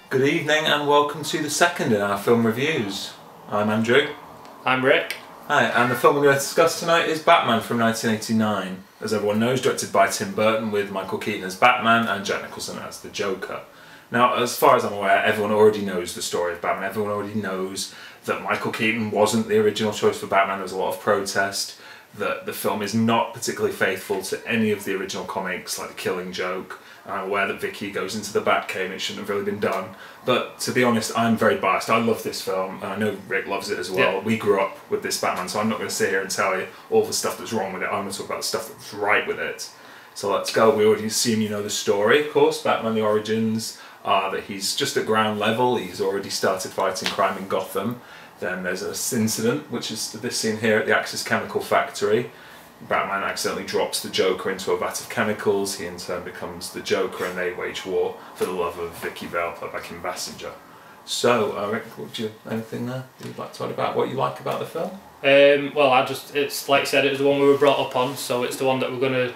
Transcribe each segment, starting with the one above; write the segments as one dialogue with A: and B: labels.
A: Good evening and welcome to the second in our film reviews. I'm Andrew.
B: I'm Rick.
A: Hi, and the film we're going to discuss tonight is Batman from 1989. As everyone knows, directed by Tim Burton with Michael Keaton as Batman and Jack Nicholson as the Joker. Now, as far as I'm aware, everyone already knows the story of Batman. Everyone already knows that Michael Keaton wasn't the original choice for Batman. There was a lot of protest, that the film is not particularly faithful to any of the original comics, like The Killing Joke. I'm aware that Vicky goes into the Batcave and it shouldn't have really been done. But to be honest, I'm very biased. I love this film, and I know Rick loves it as well.
B: Yeah.
A: We grew up with this Batman, so I'm not going to sit here and tell you all the stuff that's wrong with it. I'm going to talk about the stuff that's right with it. So let's go. We already assume you know the story, of course. Batman, the origins are that he's just at ground level. He's already started fighting crime in Gotham. Then there's an incident, which is this scene here at the Axis Chemical Factory. Batman accidentally drops the Joker into a vat of chemicals. He in turn becomes the Joker, and they wage war for the love of Vicky Vale, played by Kim Basinger. So, Rick, anything there you'd like to add about what you like about the film?
B: Well, it's like I said, it was the one we were brought up on, so it's the one that we're going to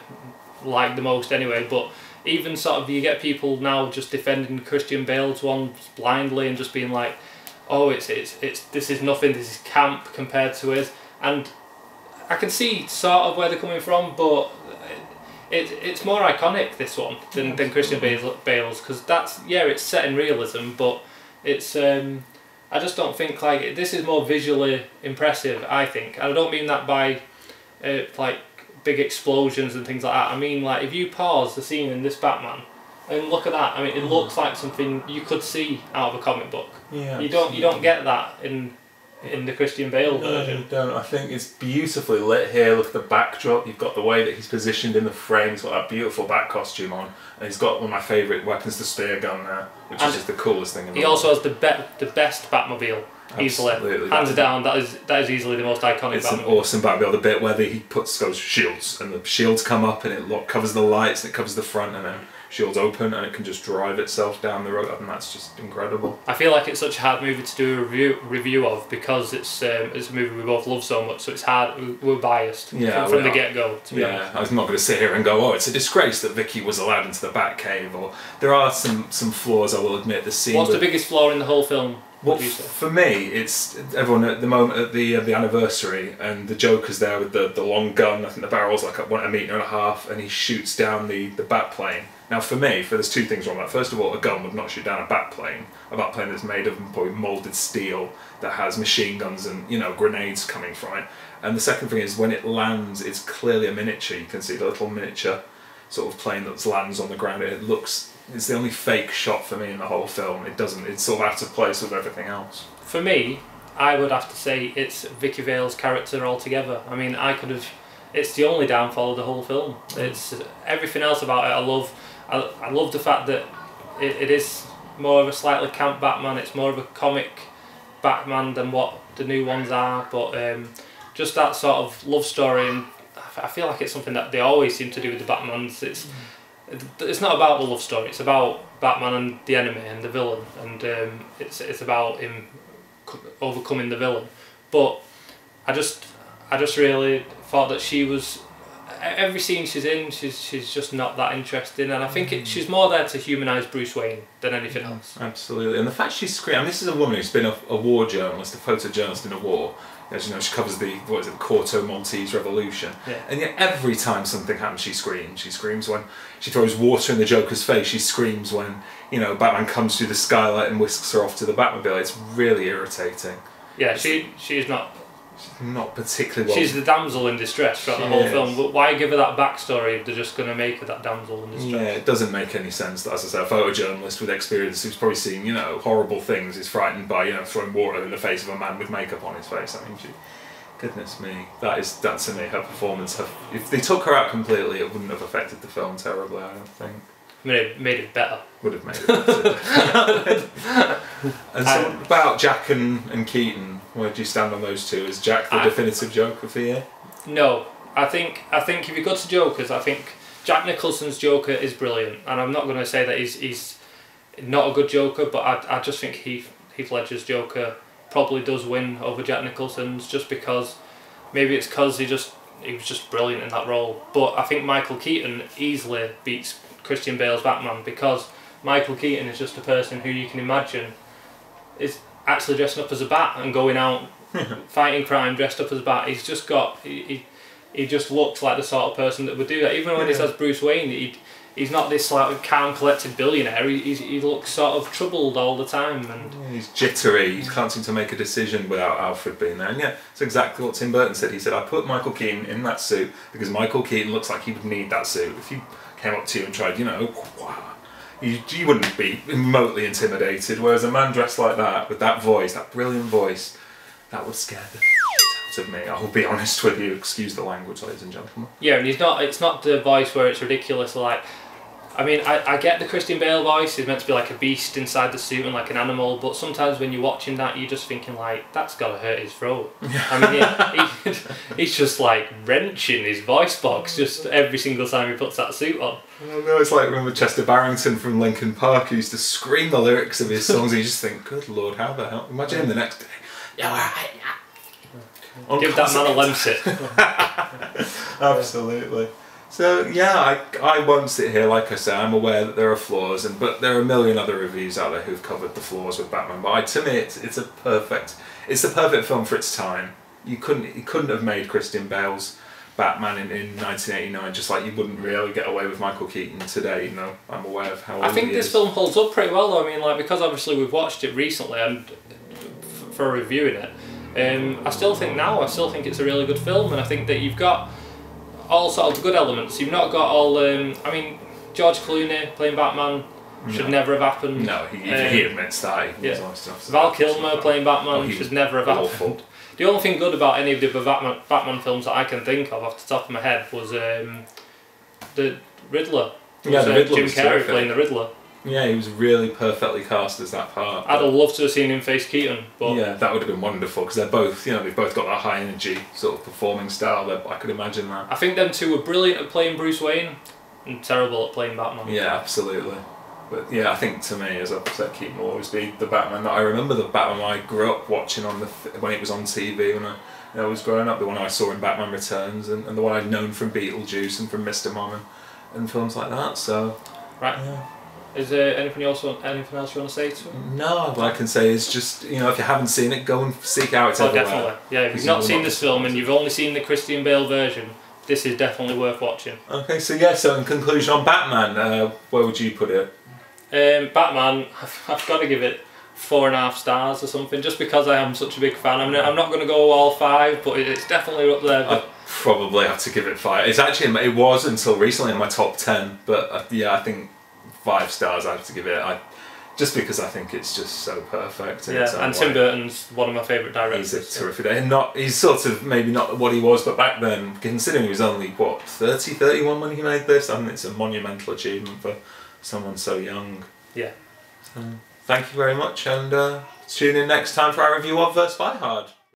B: like the most anyway. But even sort of, you get people now just defending Christian Bale's one blindly and just being like, oh, this is nothing, this is camp compared to it. And I can see sort of where they're coming from, but it's more iconic, this one, than Christian Bale's, because it's set in realism, but it's I just don't think, like, this is more visually impressive, I think. And I don't mean that by like big explosions and things like that. I mean, like, if you pause the scene in this Batman and look at that, I mean, it looks like something you could see out of a comic book.
A: Yeah,
B: you don't get that in the Christian Bale version.
A: No, you don't. I think it's beautifully lit here. Look at the backdrop. You've got the way that he's positioned in the frame. He's got that beautiful bat costume on, and he's got one of my favourite weapons, the spear gun there, which is just the coolest thing in the world.
B: He also has the best Batmobile, easily.
A: Absolutely.
B: Hands down, that is easily the most iconic
A: It's
B: Batmobile.
A: an awesome Batmobile. The bit where he goes shields, and the shields come up, and it covers the lights, and it covers the front, and then shields open, and it can just drive itself down the road, and that's just incredible.
B: I feel like it's such a hard movie to do a review of, because it's a movie we both love so much, so it's hard, we're biased from the get-go, to be honest.
A: I was not going to sit here and go, oh, it's a disgrace that Vicky was allowed into the Batcave, or there are some flaws, I will admit. The scene.
B: What's the biggest flaw in the whole film?
A: Well, for me, it's everyone at the moment at the anniversary, and the Joker's there with the long gun. I think the barrel's like a metre and a half, and he shoots down the bat plane. Now, for me, there's two things wrong with that. First of all, a gun would not shoot down a bat plane that's made of probably moulded steel that has machine guns and grenades coming from it. And the second thing is when it lands, it's clearly a miniature. You can see the little miniature sort of plane that lands on the ground. It's the only fake shot for me in the whole film. It's sort of out of place with everything else. For
B: me, I would have to say it's Vicky Vale's character altogether. I mean, it's the only downfall of the whole film. It's everything else about it. I love the fact that it is more of a slightly camp Batman. It's more of a comic Batman than what the new ones are. But just that sort of love story, and I feel like it's something that they always seem to do with the Batmans. It's not about the love story. It's about Batman and the enemy and the villain, and it's about him overcoming the villain. But I just really thought that she was. Every scene she's in, she's just not that interesting, and I think she's more there to humanise Bruce Wayne than anything else.
A: Absolutely, and the fact she's screaming. This is a woman who's been a war journalist, a photojournalist in a war. As you know, she covers the Corto Maltese Revolution, and yet every time something happens, she screams. She screams when she throws water in the Joker's face. She screams when Batman comes through the skylight and whisks her off to the Batmobile. It's really irritating.
B: Yeah, she's
A: not particularly well.
B: She's the damsel in distress throughout the whole film, but why give her that backstory if they're just going to make her that damsel in distress? Yeah,
A: it doesn't make any sense that, as I say, a photojournalist with experience who's probably seen, horrible things is frightened by, throwing water in the face of a man with makeup on his face. I mean, goodness me, that's to me, her performance. If they took her out completely, it wouldn't have affected the film terribly, I don't think.
B: Made it better.
A: Would have made it better. And so about Jack and Keaton, where do you stand on those two? Is Jack the definitive Joker for you?
B: No. I think if you go to Jokers, I think Jack Nicholson's Joker is brilliant, and I'm not going to say that he's not a good Joker, but I just think Heath Ledger's Joker probably does win over Jack Nicholson's, just because maybe it's because he was just brilliant in that role. But I think Michael Keaton easily beats Christian Bale's Batman, because Michael Keaton is just a person who you can imagine is actually dressing up as a bat and going out fighting crime dressed up as a bat. He's just got he just looks like the sort of person that would do that. Even when he says Bruce Wayne, he's not this like calm, collected billionaire. He looks sort of troubled all the time, and
A: he's jittery. He can't seem to make a decision without Alfred being there. And yeah, it's exactly what Tim Burton said. He said, "I put Michael Keaton in that suit because Michael Keaton looks like he would need that suit. If he came up to you and tried, you wouldn't be remotely intimidated. Whereas a man dressed like that, with that voice, that brilliant voice, that would scare the out of me. I'll be honest with you. Excuse the language, ladies and gentlemen."
B: Yeah, and it's not the voice where it's ridiculous. Like, I mean, I get the Christian Bale voice. He's meant to be like a beast inside the suit and like an animal. But sometimes when you're watching that, you're just thinking like, that's gotta hurt his throat. I mean, he's just like wrenching his voice box just every single time he puts that suit on.
A: No, it's like, remember Chester Barrington from Linkin Park, who used to scream the lyrics of his songs and you just think, good lord, how the hell? Imagine him the next day.
B: Give that man a Lemsit.
A: Absolutely. So yeah, I won't sit here, like I say, I'm aware that there are flaws, but there are a million other reviews out there who've covered the flaws with Batman. But to me, it's the perfect film for its time. You couldn't have made Christian Bale's Batman in 1989, just like you wouldn't really get away with Michael Keaton today. You know, I'm aware of how old
B: I think this film holds up pretty well though. I mean, like, because obviously we've watched it recently and for reviewing it, I still think it's a really good film, and I think that you've got all sort of good elements. You've not got all. I mean, George Clooney playing Batman should never have happened.
A: No, he admits that.
B: Val Kilmer playing Batman should never have happened. The only thing good about any of the Batman films that I can think of off the top of my head was the Riddler.
A: Yeah, the Riddler
B: Jim
A: was
B: Carrey
A: terrific.
B: playing the Riddler.
A: Yeah, he was really perfectly cast as that part.
B: I'd have loved to have seen him face Keaton, but
A: yeah, that would have been wonderful because they're both, they've both got that high energy sort of performing style. That I could imagine that.
B: I think them two were brilliant at playing Bruce Wayne and terrible at playing Batman.
A: Yeah, absolutely. But yeah, I think to me, as I've said, Keaton will always be the Batman that I remember. The Batman I grew up watching when it was on TV when I was growing up. The one I saw in Batman Returns, and the one I'd known from Beetlejuice and from Mr. Mom and films like that. So
B: right.
A: Yeah.
B: Is there anything else you want to say to it?
A: No, what I can say is just, if you haven't seen it, go and seek out. It's everywhere.
B: Definitely. Yeah, if you've not seen this film and you've only seen the Christian Bale version, this is definitely worth watching.
A: Okay, so in conclusion on Batman, where would you put it?
B: Batman, I've got to give it 4.5 stars or something, just because I am such a big fan. I mean, I'm not going to go all 5, but it's definitely up there.
A: I'd probably have to give it 5. It was until recently in my top 10, but yeah, I think 5 stars I have to give it. Just because I think it's just so perfect.
B: And Tim Burton's one of my favourite directors.
A: He's a terrific. He's sort of maybe not what he was, but back then, considering he was only 31 when he made this, I think it's a monumental achievement for someone so young.
B: Yeah.
A: So, thank you very much, and tune in next time for our review of Spy Hard.